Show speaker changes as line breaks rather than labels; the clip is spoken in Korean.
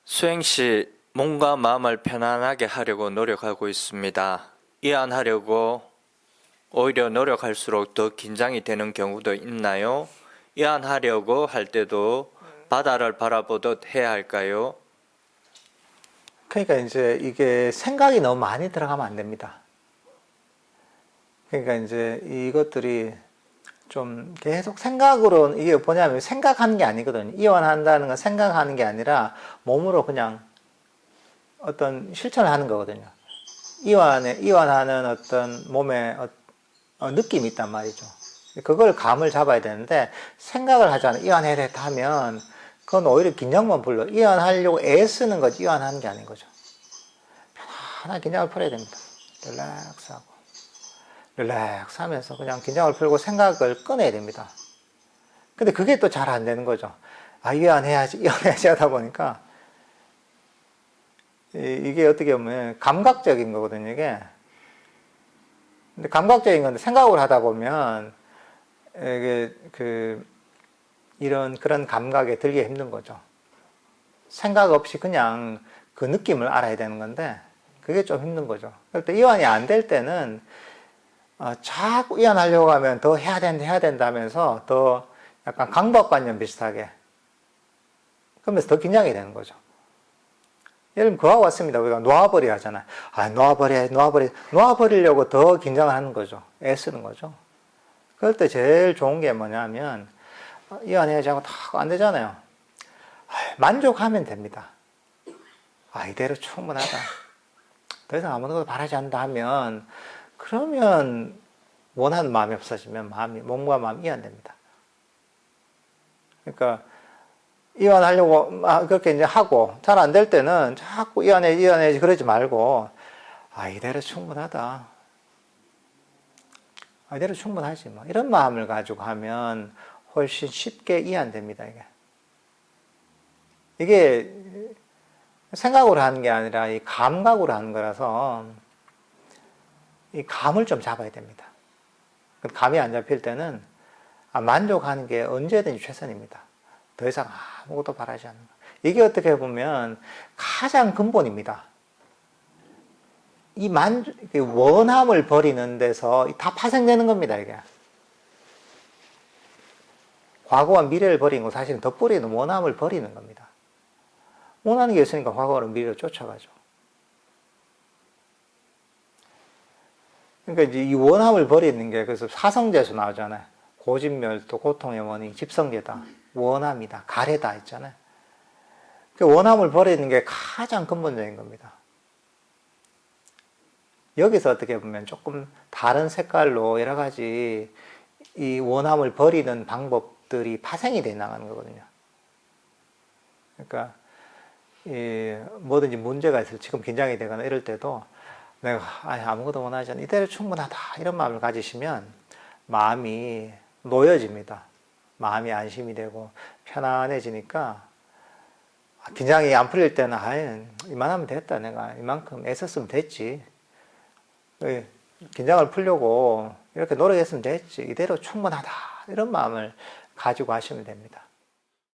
수행 시 몸과 마음을 편안하게 하려고 노력하고 있습니다. 이완하려고 오히려 노력할수록 더 긴장이 되는 경우도 있나요? 이완하려고 할 때도 바다를 바라보듯 해야 할까요?
그러니까 이제 이게 생각이 너무 많이 들어가면 안 됩니다. 그러니까 이제 이것들이 좀 계속 생각으로, 이게 뭐냐면 생각하는 게 아니거든요. 이완한다는 건 생각하는 게 아니라 몸으로 그냥 어떤 실천을 하는 거거든요. 이완하는 어떤 몸의 느낌이 있단 말이죠. 그걸 감을 잡아야 되는데, 생각을 하잖아요. 이완해야 되겠다 하면 그건 오히려 긴장만 불러. 이완하려고 애쓰는 거지 이완하는 게 아닌 거죠. 편안하게 긴장을 풀어야 됩니다. 릴렉스 하면서 그냥 긴장을 풀고 생각을 꺼내야 됩니다. 근데 그게 또 잘 안 되는 거죠. 이완해야지 하다 보니까 이게 어떻게 보면 감각적인 거거든요, 이게. 근데 감각적인 건데 생각을 하다 보면 이게 그런 감각에 들기 힘든 거죠. 생각 없이 그냥 그 느낌을 알아야 되는 건데 그게 좀 힘든 거죠. 그럴 때 이완이 안 될 때는 자꾸 이완하려고 하면 더 해야 된다 하면서 더 약간 강박관념 비슷하게, 그러면서 더 긴장이 되는 거죠. 예를 들면 그와 같습니다. 우리가 놓아버려 하잖아요. 놓아버리려고 더 긴장을 하는 거죠. 애쓰는 거죠. 그럴 때 제일 좋은 게 뭐냐면, 이완해야지 하고 딱 안 되잖아요. 만족하면 됩니다. 이대로 충분하다. 더 이상 아무것도 바라지 않는다 하면, 그러면 원하는 마음이 없어지면 몸과 마음이 이완됩니다. 그러니까 이완하려고 그렇게 이제 하고 잘 안 될 때는 자꾸 이완해야지 그러지 말고, 이대로 충분하다. 이대로 충분하지 뭐. 이런 마음을 가지고 하면 훨씬 쉽게 이완됩니다, 이게 생각으로 하는 게 아니라 이 감각으로 하는 거라서 이 감을 좀 잡아야 됩니다. 감이 안 잡힐 때는 만족하는 게 언제든지 최선입니다. 더 이상 아무것도 바라지 않는 거. 이게 어떻게 보면 가장 근본입니다. 이 원함을 버리는 데서 다 파생되는 겁니다, 이게. 과거와 미래를 버리는 거 사실은 덧버리는 원함을 버리는 겁니다. 원하는 게 있으니까 과거를 미래로 쫓아가죠. 그러니까 이제 이 원함을 버리는 게, 그래서 사성제에서 나오잖아요. 고집멸도 고통의 원인 집성제다. 원함이다. 가래다 있잖아요. 그 원함을 버리는 게 가장 근본적인 겁니다. 여기서 어떻게 보면 조금 다른 색깔로 여러 가지 이 원함을 버리는 방법들이 파생이 돼 나가는 거거든요. 그러니까 뭐든지 문제가 있을 때, 지금 긴장이 되거나 이럴 때도 내가 아무것도 원하지 않아, 이대로 충분하다, 이런 마음을 가지시면 마음이 놓여집니다. 마음이 안심이 되고 편안해지니까, 긴장이 안 풀릴 때는 이만하면 됐다, 내가 이만큼 애썼으면 됐지, 긴장을 풀려고 이렇게 노력했으면 됐지, 이대로 충분하다, 이런 마음을 가지고 하시면 됩니다.